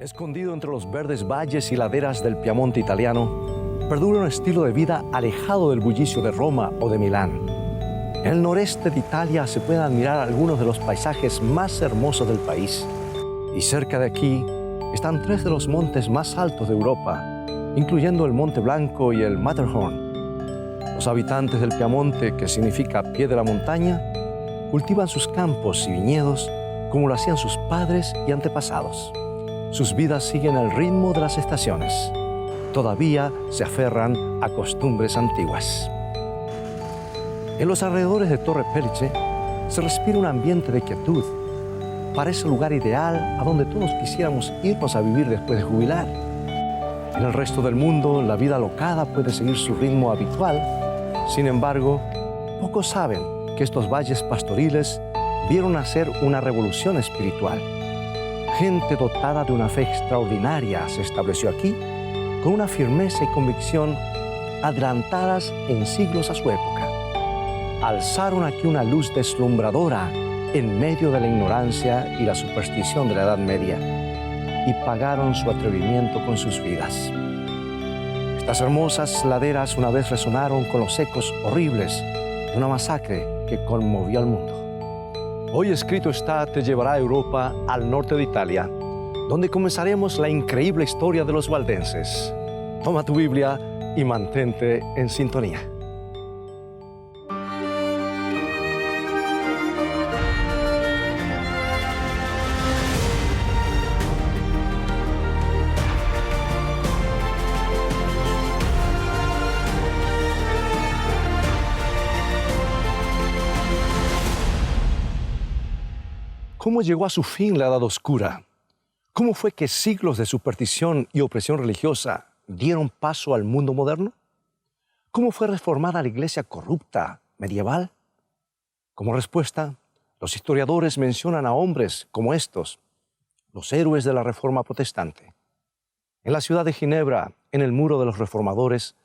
Escondido entre los verdes valles y laderas del Piamonte italiano, perdura un estilo de vida alejado del bullicio de Roma o de Milán. En el noreste de Italia se pueden admirar algunos de los paisajes más hermosos del país. Y cerca de aquí están tres de los montes más altos de Europa, incluyendo el Monte Blanco y el Matterhorn. Los habitantes del Piamonte, que significa pie de la montaña, cultivan sus campos y viñedos como lo hacían sus padres y antepasados. Sus vidas siguen el ritmo de las estaciones. Todavía se aferran a costumbres antiguas. En los alrededores de Torre Pellice se respira un ambiente de quietud. Parece el lugar ideal a donde todos quisiéramos irnos a vivir después de jubilar. En el resto del mundo, la vida alocada puede seguir su ritmo habitual. Sin embargo, pocos saben que estos valles pastoriles vieron nacer una revolución espiritual. Gente dotada de una fe extraordinaria se estableció aquí con una firmeza y convicción adelantadas en siglos a su época. Alzaron aquí una luz deslumbradora en medio de la ignorancia y la superstición de la Edad Media y pagaron su atrevimiento con sus vidas. Estas hermosas laderas una vez resonaron con los ecos horribles de una masacre que conmovió al mundo. Hoy Escrito está te llevará a Europa, al norte de Italia, donde comenzaremos la increíble historia de los valdenses. Toma tu Biblia y mantente en sintonía. ¿Cómo llegó a su fin la Edad Oscura? ¿Cómo fue que siglos de superstición y opresión religiosa dieron paso al mundo moderno? ¿Cómo fue reformada la iglesia corrupta medieval? Como respuesta, los historiadores mencionan a hombres como estos, los héroes de la Reforma protestante. En la ciudad de Ginebra, en el Muro de los Reformadores,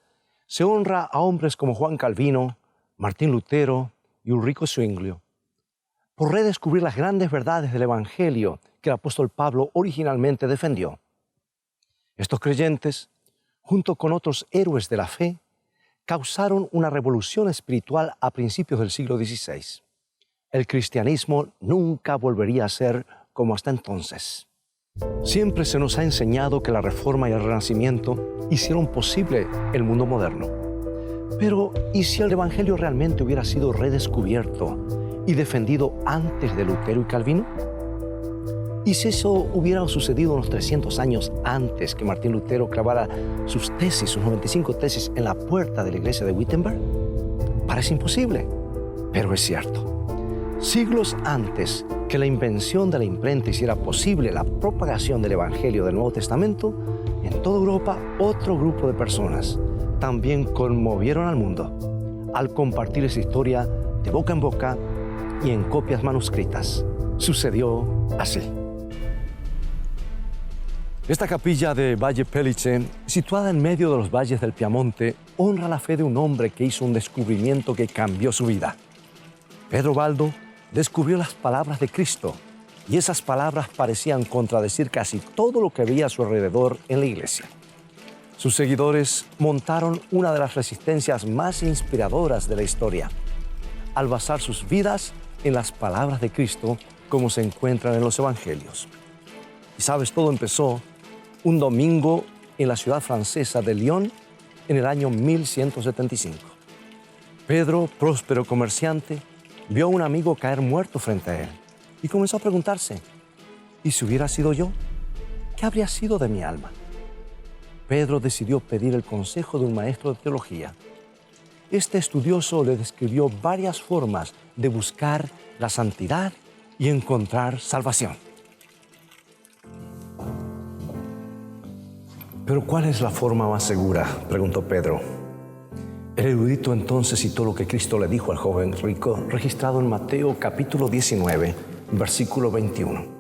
se honra a hombres como Juan Calvino, Martín Lutero y Ulrico Zwinglio, por redescubrir las grandes verdades del Evangelio que el apóstol Pablo originalmente defendió. Estos creyentes, junto con otros héroes de la fe, causaron una revolución espiritual a principios del siglo XVI. El cristianismo nunca volvería a ser como hasta entonces. Siempre se nos ha enseñado que la Reforma y el Renacimiento hicieron posible el mundo moderno. Pero, ¿y si el Evangelio realmente hubiera sido redescubierto y defendido antes de Lutero y Calvino? ¿Y si eso hubiera sucedido unos 300 años antes que Martín Lutero clavara sus tesis, sus 95 tesis, en la puerta de la iglesia de Wittenberg? Parece imposible, pero es cierto. Siglos antes que la invención de la imprenta hiciera posible la propagación del Evangelio del Nuevo Testamento, en toda Europa otro grupo de personas también conmovieron al mundo al compartir esa historia de boca en boca y en copias manuscritas. Sucedió así. Esta capilla de Valle Pellice, situada en medio de los valles del Piamonte, honra la fe de un hombre que hizo un descubrimiento que cambió su vida. Pedro Baldo descubrió las palabras de Cristo y esas palabras parecían contradecir casi todo lo que había a su alrededor en la iglesia. Sus seguidores montaron una de las resistencias más inspiradoras de la historia, al basar sus vidas en las palabras de Cristo como se encuentran en los evangelios. Y sabes, todo empezó un domingo en la ciudad francesa de Lyon en el año 1175. Pedro, próspero comerciante, vio a un amigo caer muerto frente a él y comenzó a preguntarse, ¿y si hubiera sido yo? ¿Qué habría sido de mi alma? Pedro decidió pedir el consejo de un maestro de teología. Este estudioso le describió varias formas de buscar la santidad y encontrar salvación. ¿Pero cuál es la forma más segura?, preguntó Pedro. El erudito entonces citó lo que Cristo le dijo al joven rico, registrado en Mateo capítulo 19, versículo 21.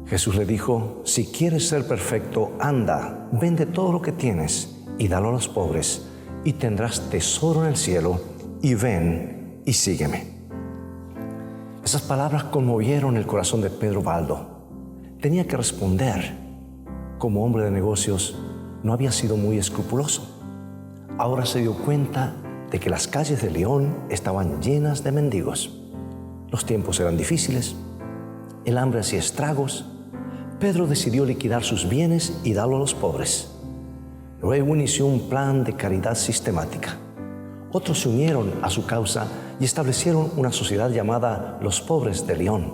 Jesús le dijo, si quieres ser perfecto, anda, vende todo lo que tienes y dalo a los pobres, y tendrás tesoro en el cielo, y ven y sígueme. Esas palabras conmovieron el corazón de Pedro Baldo. tenía que responder. Como hombre de negocios, no había sido muy escrupuloso. Ahora se dio cuenta de que las calles de León estaban llenas de mendigos. Los tiempos eran difíciles, el hambre hacía estragos. Pedro decidió liquidar sus bienes y darlo a los pobres. Luego inició un plan de caridad sistemática. Otros se unieron a su causa y establecieron una sociedad llamada Los Pobres de León.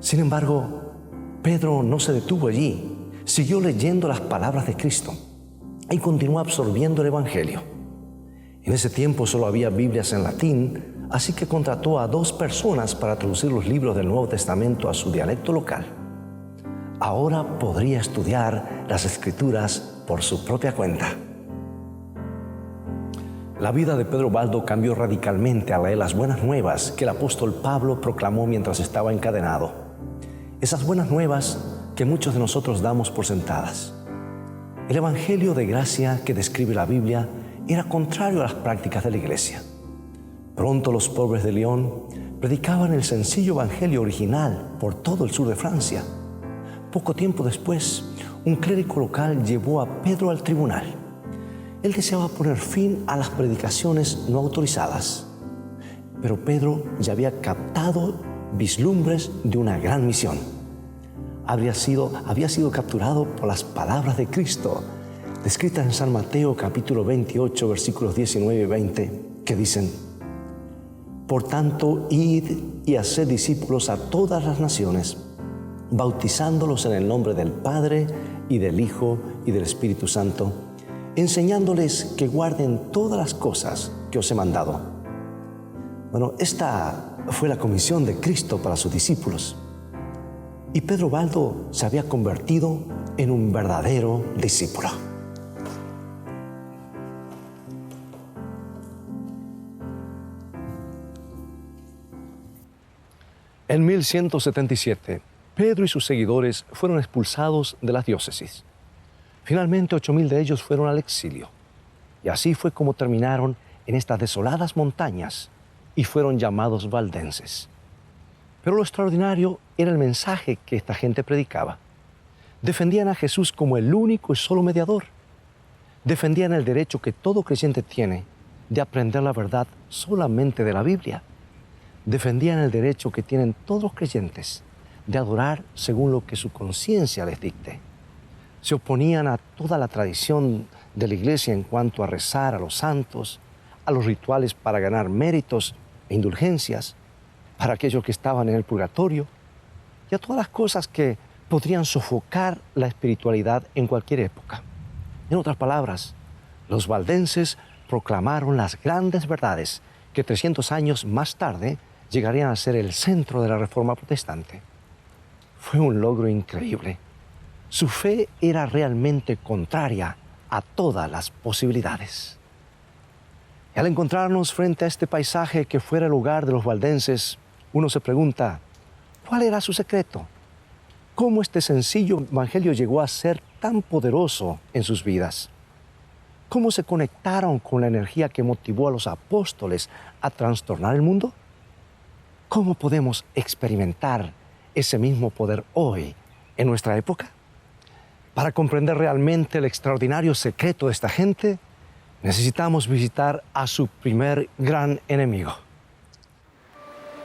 Sin embargo, Pedro no se detuvo allí, siguió leyendo las palabras de Cristo y continuó absorbiendo el Evangelio. En ese tiempo solo había Biblias en latín, así que contrató a 2 personas para traducir los libros del Nuevo Testamento a su dialecto local. Ahora podría estudiar las Escrituras por su propia cuenta. La vida de Pedro Baldo cambió radicalmente al leer las buenas nuevas que el apóstol Pablo proclamó mientras estaba encadenado. Esas buenas nuevas que muchos de nosotros damos por sentadas. El evangelio de gracia que describe la Biblia era contrario a las prácticas de la iglesia. Pronto los pobres de León predicaban el sencillo evangelio original por todo el sur de Francia. Poco tiempo después, un clérigo local llevó a Pedro al tribunal. Él deseaba poner fin a las predicaciones no autorizadas, pero Pedro ya había captado vislumbres de una gran misión. Había sido capturado por las palabras de Cristo, descritas en San Mateo capítulo 28, versículos 19 y 20, que dicen: Por tanto, id y haced discípulos a todas las naciones, bautizándolos en el nombre del Padre y del Hijo y del Espíritu Santo, enseñándoles que guarden todas las cosas que os he mandado. Bueno, esta fue la comisión de Cristo para sus discípulos. Y Pedro Baldo se había convertido en un verdadero discípulo. En 1177, Pedro y sus seguidores fueron expulsados de las diócesis. Finalmente, 8.000 de ellos fueron al exilio. Y así fue como terminaron en estas desoladas montañas y fueron llamados valdenses. Pero lo extraordinario era el mensaje que esta gente predicaba. Defendían a Jesús como el único y solo mediador. Defendían el derecho que todo creyente tiene de aprender la verdad solamente de la Biblia. Defendían el derecho que tienen todos los creyentes de adorar según lo que su conciencia les dicte. Se oponían a toda la tradición de la Iglesia en cuanto a rezar a los santos, a los rituales para ganar méritos e indulgencias para aquellos que estaban en el purgatorio y a todas las cosas que podrían sofocar la espiritualidad en cualquier época. En otras palabras, los valdenses proclamaron las grandes verdades que 300 años más tarde llegarían a ser el centro de la Reforma protestante. Fue un logro increíble. Su fe era realmente contraria a todas las posibilidades. Y al encontrarnos frente a este paisaje que fuera el lugar de los valdenses, uno se pregunta, ¿cuál era su secreto? ¿Cómo este sencillo evangelio llegó a ser tan poderoso en sus vidas? ¿Cómo se conectaron con la energía que motivó a los apóstoles a trastornar el mundo? ¿Cómo podemos experimentar ese mismo poder hoy en nuestra época? Para comprender realmente el extraordinario secreto de esta gente, necesitamos visitar a su primer gran enemigo.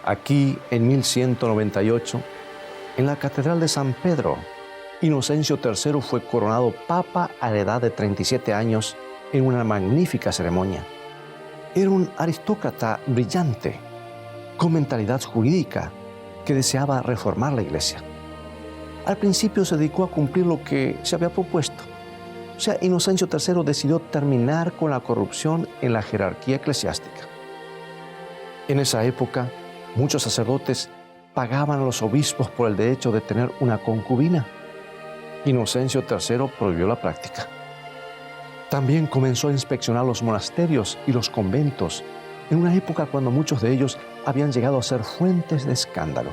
Aquí, en 1198, en la Catedral de San Pedro, Inocencio III fue coronado papa a la edad de 37 años en una magnífica ceremonia. Era un aristócrata brillante, con mentalidad jurídica, que deseaba reformar la Iglesia. Al principio se dedicó a cumplir lo que se había propuesto. O sea, Inocencio III decidió terminar con la corrupción en la jerarquía eclesiástica. En esa época, muchos sacerdotes pagaban a los obispos por el derecho de tener una concubina. Inocencio III prohibió la práctica. También comenzó a inspeccionar los monasterios y los conventos en una época cuando muchos de ellos habían llegado a ser fuentes de escándalo.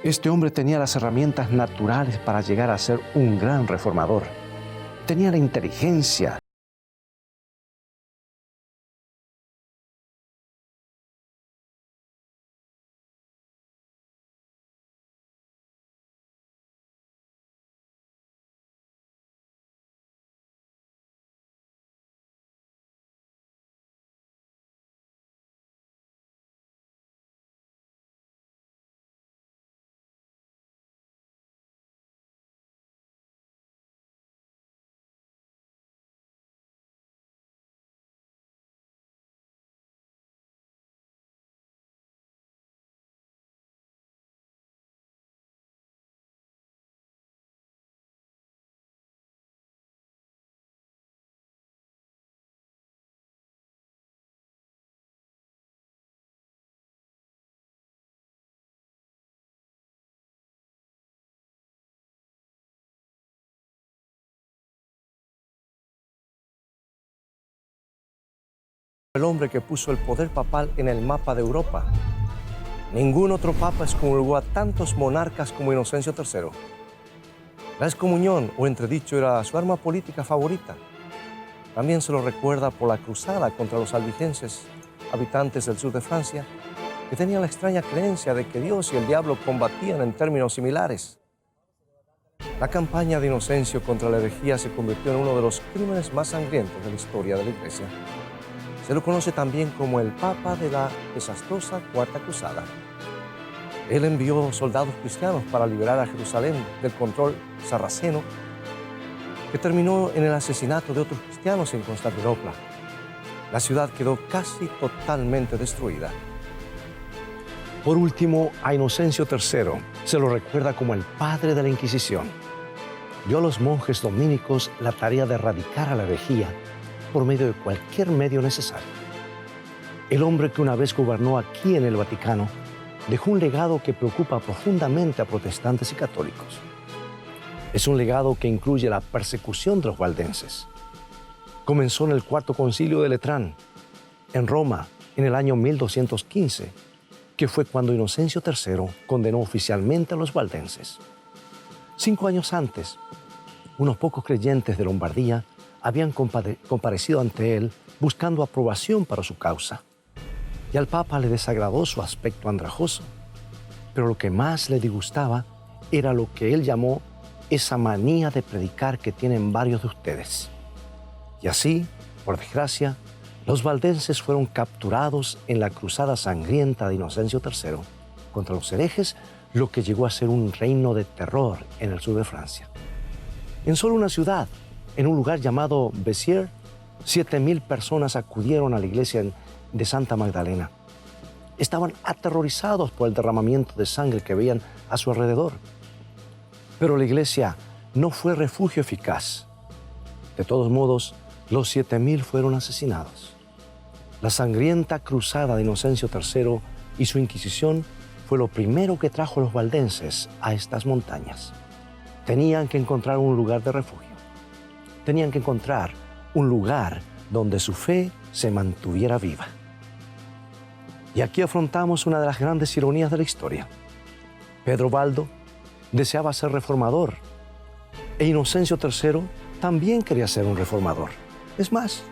Este hombre tenía las herramientas naturales para llegar a ser un gran reformador. Tenía la inteligencia, el hombre que puso el poder papal en el mapa de Europa. Ningún otro papa excomulgó a tantos monarcas como Inocencio III. La excomunión o entredicho era su arma política favorita. También se lo recuerda por la cruzada contra los albigenses, habitantes del sur de Francia, que tenían la extraña creencia de que Dios y el diablo combatían en términos similares. La campaña de Inocencio contra la herejía se convirtió en uno de los crímenes más sangrientos de la historia de la Iglesia. Se lo conoce también como el Papa de la desastrosa Cuarta Cruzada. Él envió soldados cristianos para liberar a Jerusalén del control sarraceno, que terminó en el asesinato de otros cristianos en Constantinopla. La ciudad quedó casi totalmente destruida. Por último, a Inocencio III se lo recuerda como el padre de la Inquisición. Dio a los monjes dominicos la tarea de erradicar a la herejía por medio de cualquier medio necesario. El hombre que una vez gobernó aquí en el Vaticano dejó un legado que preocupa profundamente a protestantes y católicos. Es un legado que incluye la persecución de los valdenses. Comenzó en el Cuarto Concilio de Letrán, en Roma, en el año 1215, que fue cuando Inocencio III condenó oficialmente a los valdenses. 5 años antes, unos pocos creyentes de Lombardía habían comparecido ante él buscando aprobación para su causa. Y al Papa le desagradó su aspecto andrajoso, pero lo que más le disgustaba era lo que él llamó esa manía de predicar que tienen varios de ustedes. Y así, por desgracia, los valdenses fueron capturados en la cruzada sangrienta de Inocencio III contra los herejes, lo que llegó a ser un reino de terror en el sur de Francia. En solo una ciudad, en un lugar llamado Béziers, 7,000 personas acudieron a la iglesia de Santa Magdalena. Estaban aterrorizados por el derramamiento de sangre que veían a su alrededor. Pero la iglesia no fue refugio eficaz. De todos modos, los 7,000 fueron asesinados. La sangrienta cruzada de Inocencio III y su Inquisición fue lo primero que trajo a los valdenses a estas montañas. Tenían que encontrar un lugar de refugio. Tenían que encontrar un lugar donde su fe se mantuviera viva. Y aquí afrontamos una de las grandes ironías de la historia. Pedro Baldo deseaba ser reformador e Inocencio III también quería ser un reformador. Es más,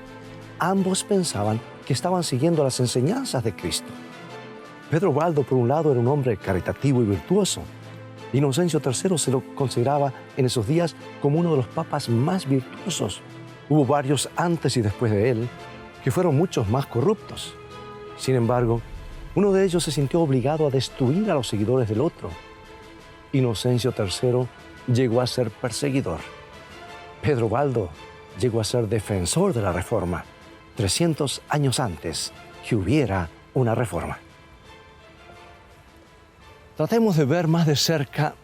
ambos pensaban que estaban siguiendo las enseñanzas de Cristo. Pedro Baldo, por un lado, era un hombre caritativo y virtuoso. Inocencio III se lo consideraba en esos días como uno de los papas más virtuosos. Hubo varios antes y después de él que fueron muchos más corruptos. Sin embargo, uno de ellos se sintió obligado a destruir a los seguidores del otro. Inocencio III llegó a ser perseguidor. Pedro Baldo llegó a ser defensor de la reforma, 300 años antes que hubiera una reforma. Tratemos de ver más de cerca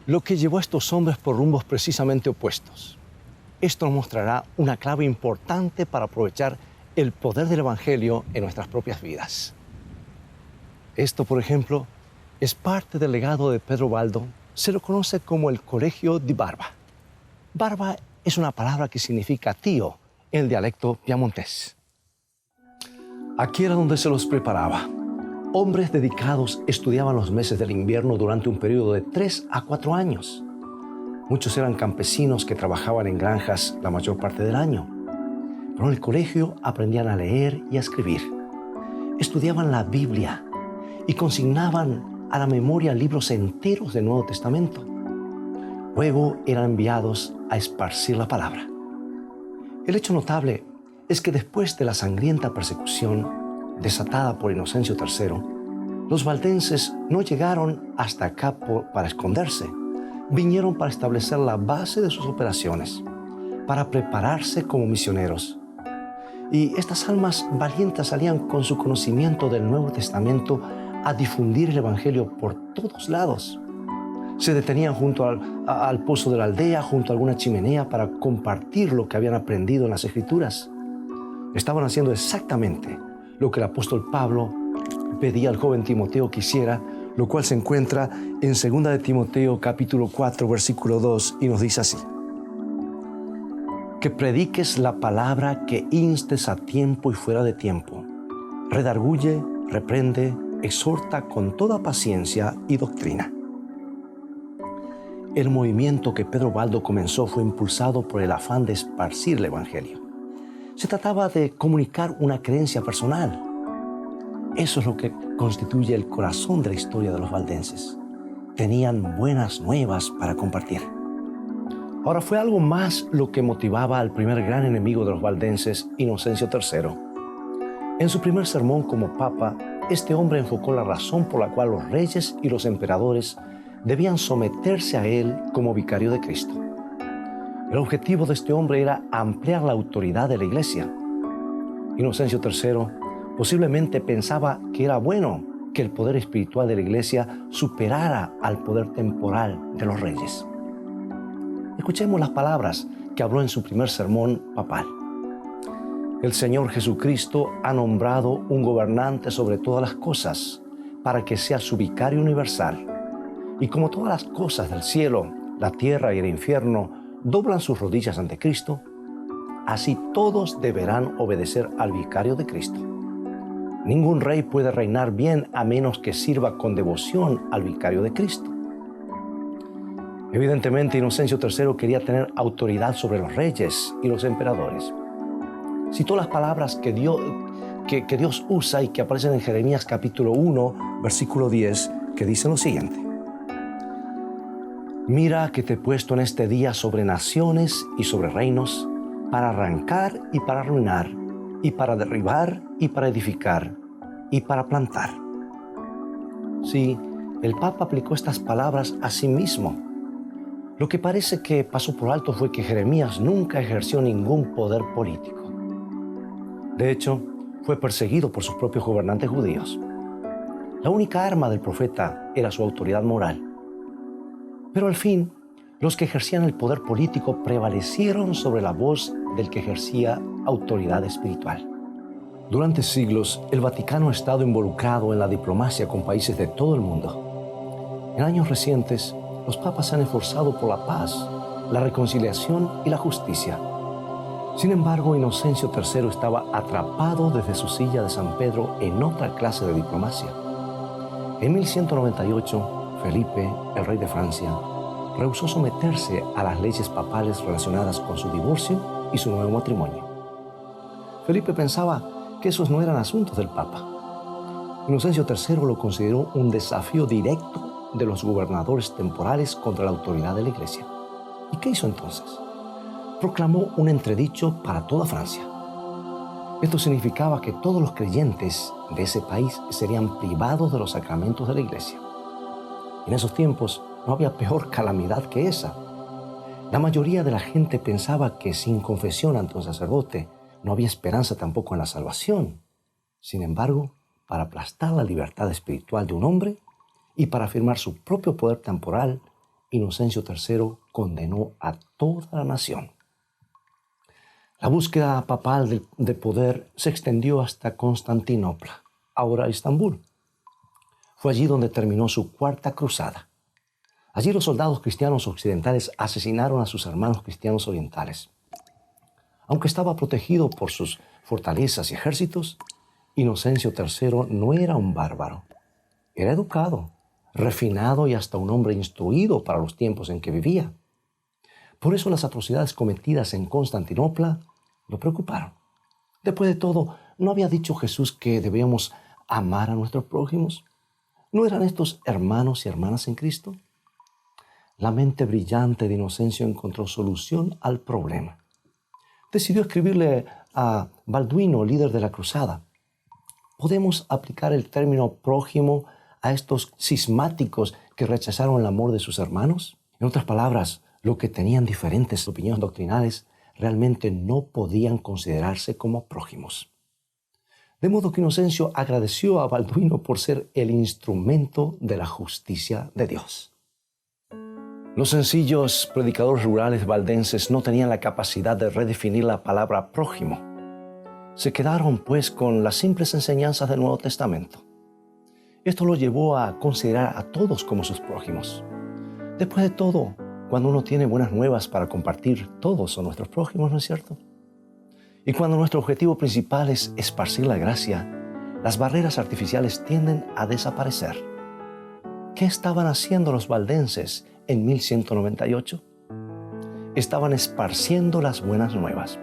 lo que llevó a estos hombres por rumbos precisamente opuestos. Esto nos mostrará una clave importante para aprovechar el poder del Evangelio en nuestras propias vidas. Esto, por ejemplo, es parte del legado de Pedro Baldo. Se lo conoce como el Colegio di Barba. Barba es una palabra que significa tío en el dialecto piamontés. Aquí era donde se los preparaba. Hombres dedicados estudiaban los meses del invierno durante un periodo de 3 a 4 años. Muchos eran campesinos que trabajaban en granjas la mayor parte del año. Pero en el colegio aprendían a leer y a escribir. Estudiaban la Biblia y consignaban a la memoria libros enteros del Nuevo Testamento. Luego eran enviados a esparcir la palabra. El hecho notable es que después de la sangrienta persecución desatada por Inocencio III, los valdenses no llegaron hasta acá para esconderse. Vinieron para establecer la base de sus operaciones, para prepararse como misioneros. Y estas almas valientes salían con su conocimiento del Nuevo Testamento a difundir el Evangelio por todos lados. Se detenían junto al pozo de la aldea, junto a alguna chimenea para compartir lo que habían aprendido en las Escrituras. Estaban haciendo exactamente lo que el apóstol Pablo pedía al joven Timoteo que hiciera, lo cual se encuentra en 2 de Timoteo capítulo 4, versículo 2, y nos dice así: que prediques la palabra, que instes a tiempo y fuera de tiempo. Redarguye, reprende, exhorta con toda paciencia y doctrina. El movimiento que Pedro Baldo comenzó fue impulsado por el afán de esparcir el Evangelio. Se trataba de comunicar una creencia personal. Eso es lo que constituye el corazón de la historia de los valdenses. Tenían buenas nuevas para compartir. Ahora fue algo más lo que motivaba al primer gran enemigo de los valdenses, Inocencio III. En su primer sermón como papa, este hombre enfocó la razón por la cual los reyes y los emperadores debían someterse a él como vicario de Cristo. El objetivo de este hombre era ampliar la autoridad de la Iglesia. Inocencio III posiblemente pensaba que era bueno que el poder espiritual de la Iglesia superara al poder temporal de los reyes. Escuchemos las palabras que habló en su primer sermón papal. El Señor Jesucristo ha nombrado un gobernante sobre todas las cosas para que sea su vicario universal. Y como todas las cosas del cielo, la tierra y el infierno doblan sus rodillas ante Cristo, así todos deberán obedecer al vicario de Cristo. Ningún rey puede reinar bien a menos que sirva con devoción al vicario de Cristo. Evidentemente, Inocencio III quería tener autoridad sobre los reyes y los emperadores. Citó las palabras que Dios usa y que aparecen en Jeremías capítulo 1, versículo 10, que dicen lo siguiente. Mira que te he puesto en este día sobre naciones y sobre reinos, para arrancar y para arruinar, y para derribar y para edificar, y para plantar. Sí, el Papa aplicó estas palabras a sí mismo. Lo que parece que pasó por alto fue que Jeremías nunca ejerció ningún poder político. De hecho, fue perseguido por sus propios gobernantes judíos. La única arma del profeta era su autoridad moral. Pero al fin, los que ejercían el poder político prevalecieron sobre la voz del que ejercía autoridad espiritual. Durante siglos, el Vaticano ha estado involucrado en la diplomacia con países de todo el mundo. En años recientes, los papas se han esforzado por la paz, la reconciliación y la justicia. Sin embargo, Inocencio III estaba atrapado desde su silla de San Pedro en otra clase de diplomacia. En 1198, Felipe, el rey de Francia, rehusó someterse a las leyes papales relacionadas con su divorcio y su nuevo matrimonio. Felipe pensaba que esos no eran asuntos del Papa. Inocencio III lo consideró un desafío directo de los gobernadores temporales contra la autoridad de la Iglesia. ¿Y qué hizo entonces? Proclamó un entredicho para toda Francia. Esto significaba que todos los creyentes de ese país serían privados de los sacramentos de la Iglesia. En esos tiempos no había peor calamidad que esa. La mayoría de la gente pensaba que sin confesión ante un sacerdote no había esperanza tampoco en la salvación. Sin embargo, para aplastar la libertad espiritual de un hombre y para afirmar su propio poder temporal, Inocencio III condenó a toda la nación. La búsqueda papal de poder se extendió hasta Constantinopla, ahora Estambul. Fue allí donde terminó su cuarta cruzada. Allí los soldados cristianos occidentales asesinaron a sus hermanos cristianos orientales. Aunque estaba protegido por sus fortalezas y ejércitos, Inocencio III no era un bárbaro. Era educado, refinado y hasta un hombre instruido para los tiempos en que vivía. Por eso las atrocidades cometidas en Constantinopla lo preocuparon. Después de todo, ¿no había dicho Jesús que debíamos amar a nuestros prójimos? ¿No eran estos hermanos y hermanas en Cristo? La mente brillante de Inocencio encontró solución al problema. Decidió escribirle a Balduino, líder de la cruzada. ¿Podemos aplicar el término prójimo a estos cismáticos que rechazaron el amor de sus hermanos? En otras palabras, los que tenían diferentes opiniones doctrinales realmente no podían considerarse como prójimos. De modo que Inocencio agradeció a Balduino por ser el instrumento de la justicia de Dios. Los sencillos predicadores rurales valdenses no tenían la capacidad de redefinir la palabra prójimo. Se quedaron, pues, con las simples enseñanzas del Nuevo Testamento. Esto los llevó a considerar a todos como sus prójimos. Después de todo, cuando uno tiene buenas nuevas para compartir, todos son nuestros prójimos, ¿no es cierto? Y cuando nuestro objetivo principal es esparcir la gracia, las barreras artificiales tienden a desaparecer. ¿Qué estaban haciendo los valdenses en 1198? Estaban esparciendo las buenas nuevas.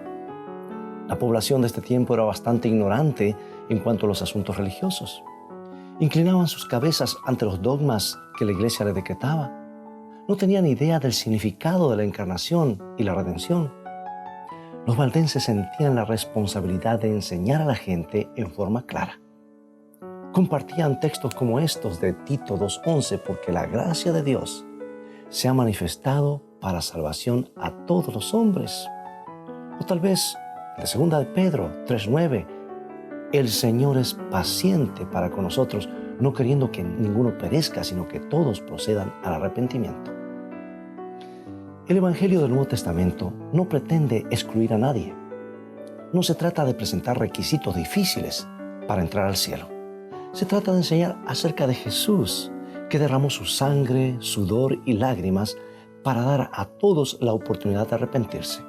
La población de este tiempo era bastante ignorante en cuanto a los asuntos religiosos. Inclinaban sus cabezas ante los dogmas que la iglesia les decretaba. No tenían idea del significado de la encarnación y la redención. Los valdenses sentían la responsabilidad de enseñar a la gente en forma clara. Compartían textos como estos de Tito 2:11, porque la gracia de Dios se ha manifestado para salvación a todos los hombres. O tal vez de 2 de Pedro 3:9, el Señor es paciente para con nosotros, no queriendo que ninguno perezca, sino que todos procedan al arrepentimiento. El Evangelio del Nuevo Testamento no pretende excluir a nadie. No se trata de presentar requisitos difíciles para entrar al cielo. Se trata de enseñar acerca de Jesús, que derramó su sangre, sudor y lágrimas para dar a todos la oportunidad de arrepentirse.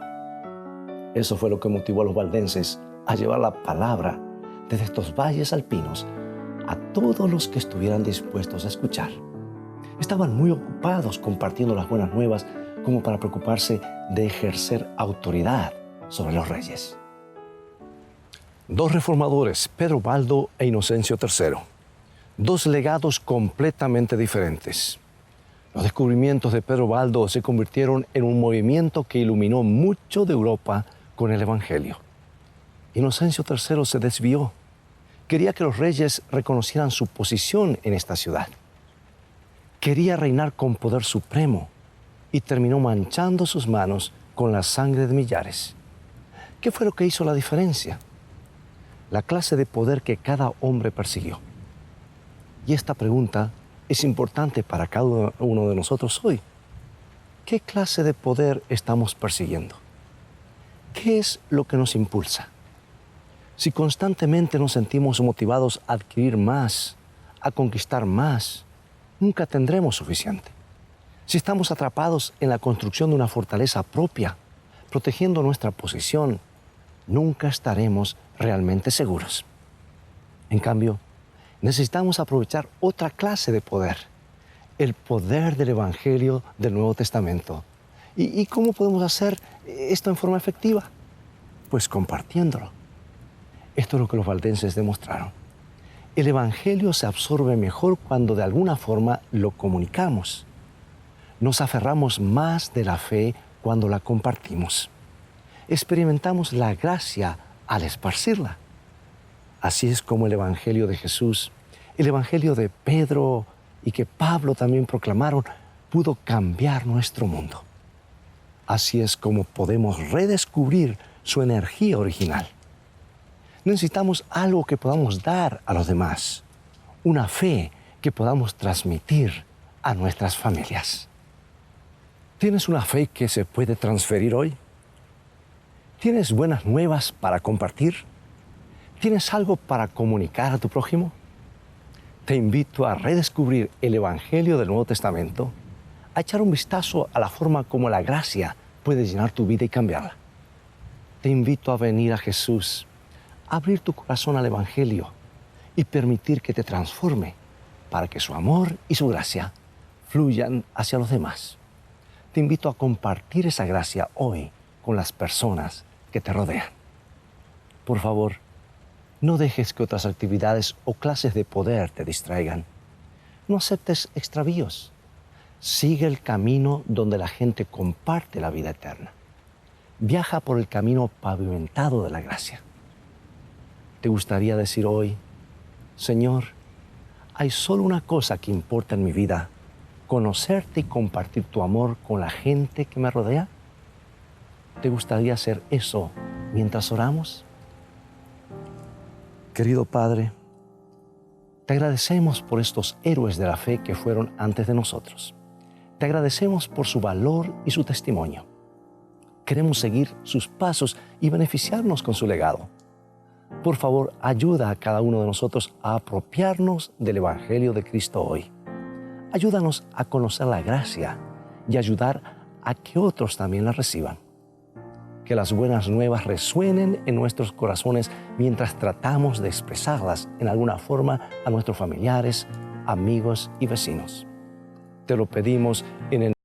Eso fue lo que motivó a los valdenses a llevar la palabra desde estos valles alpinos a todos los que estuvieran dispuestos a escuchar. Estaban muy ocupados compartiendo las buenas nuevas como para preocuparse de ejercer autoridad sobre los reyes. Dos reformadores, Pedro Baldo e Inocencio III. Dos legados completamente diferentes. Los descubrimientos de Pedro Baldo se convirtieron en un movimiento que iluminó mucho de Europa con el Evangelio. Inocencio III se desvió. Quería que los reyes reconocieran su posición en esta ciudad. Quería reinar con poder supremo y terminó manchando sus manos con la sangre de millares. ¿Qué fue lo que hizo la diferencia? La clase de poder que cada hombre persiguió. Y esta pregunta es importante para cada uno de nosotros hoy. ¿Qué clase de poder estamos persiguiendo? ¿Qué es lo que nos impulsa? Si constantemente nos sentimos motivados a adquirir más, a conquistar más, nunca tendremos suficiente. Si estamos atrapados en la construcción de una fortaleza propia, protegiendo nuestra posición, nunca estaremos realmente seguros. En cambio, necesitamos aprovechar otra clase de poder, el poder del Evangelio del Nuevo Testamento. ¿Y cómo podemos hacer esto en forma efectiva? Pues compartiéndolo. Esto es lo que los valdenses demostraron. El Evangelio se absorbe mejor cuando de alguna forma lo comunicamos. Nos aferramos más de la fe cuando la compartimos. Experimentamos la gracia al esparcirla. Así es como el Evangelio de Jesús, el Evangelio de Pedro y que Pablo también proclamaron, pudo cambiar nuestro mundo. Así es como podemos redescubrir su energía original. Necesitamos algo que podamos dar a los demás, una fe que podamos transmitir a nuestras familias. ¿Tienes una fe que se puede transferir hoy? ¿Tienes buenas nuevas para compartir? ¿Tienes algo para comunicar a tu prójimo? Te invito a redescubrir el Evangelio del Nuevo Testamento, a echar un vistazo a la forma como la gracia puede llenar tu vida y cambiarla. Te invito a venir a Jesús, a abrir tu corazón al Evangelio y permitir que te transforme para que su amor y su gracia fluyan hacia los demás. Te invito a compartir esa gracia hoy con las personas que te rodean. Por favor, no dejes que otras actividades o clases de poder te distraigan. No aceptes extravíos. Sigue el camino donde la gente comparte la vida eterna. Viaja por el camino pavimentado de la gracia. ¿Te gustaría decir hoy, Señor, hay solo una cosa que importa en mi vida, conocerte y compartir tu amor con la gente que me rodea? ¿Te gustaría hacer eso mientras oramos? Querido Padre, te agradecemos por estos héroes de la fe que fueron antes de nosotros. Te agradecemos por su valor y su testimonio. Queremos seguir sus pasos y beneficiarnos con su legado. Por favor, ayuda a cada uno de nosotros a apropiarnos del Evangelio de Cristo hoy. Ayúdanos a conocer la gracia y ayudar a que otros también las reciban. Que las buenas nuevas resuenen en nuestros corazones mientras tratamos de expresarlas en alguna forma a nuestros familiares, amigos y vecinos. Te lo pedimos en el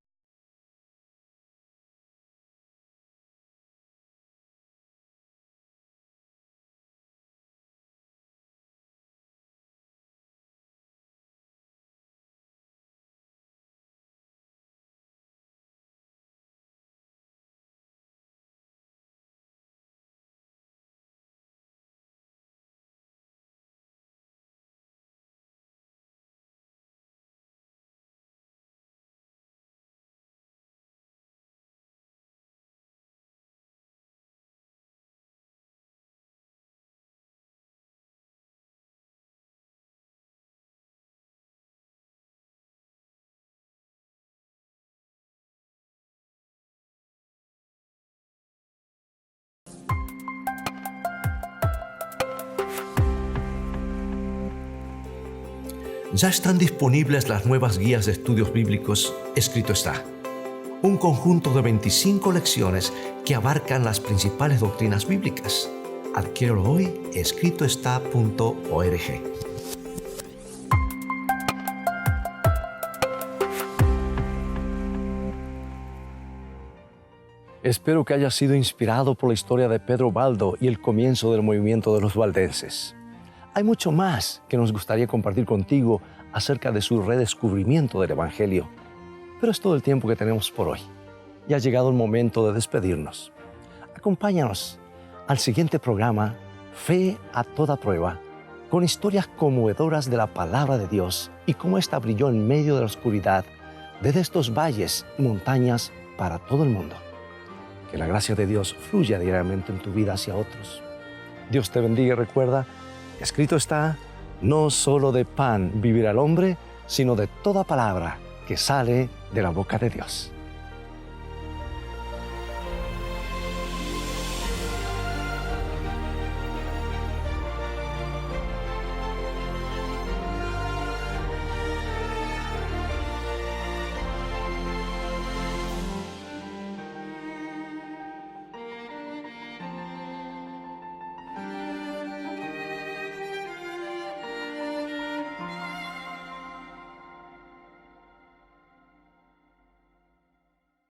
Ya están disponibles las nuevas guías de estudios bíblicos Escrito está. Un conjunto de 25 lecciones que abarcan las principales doctrinas bíblicas. Adquiérelo hoy, escritoestá.org. Espero que hayas sido inspirado por la historia de Pedro Baldo y el comienzo del movimiento de los valdenses. Hay mucho más que nos gustaría compartir contigo acerca de su redescubrimiento del Evangelio, pero es todo el tiempo que tenemos por hoy. Ya ha llegado el momento de despedirnos. Acompáñanos al siguiente programa, Fe a toda prueba, con historias conmovedoras de la palabra de Dios y cómo ésta brilló en medio de la oscuridad desde estos valles y montañas para todo el mundo. Que la gracia de Dios fluya diariamente en tu vida hacia otros. Dios te bendiga y recuerda, escrito está, no solo de pan vivirá el hombre, sino de toda palabra que sale de la boca de Dios.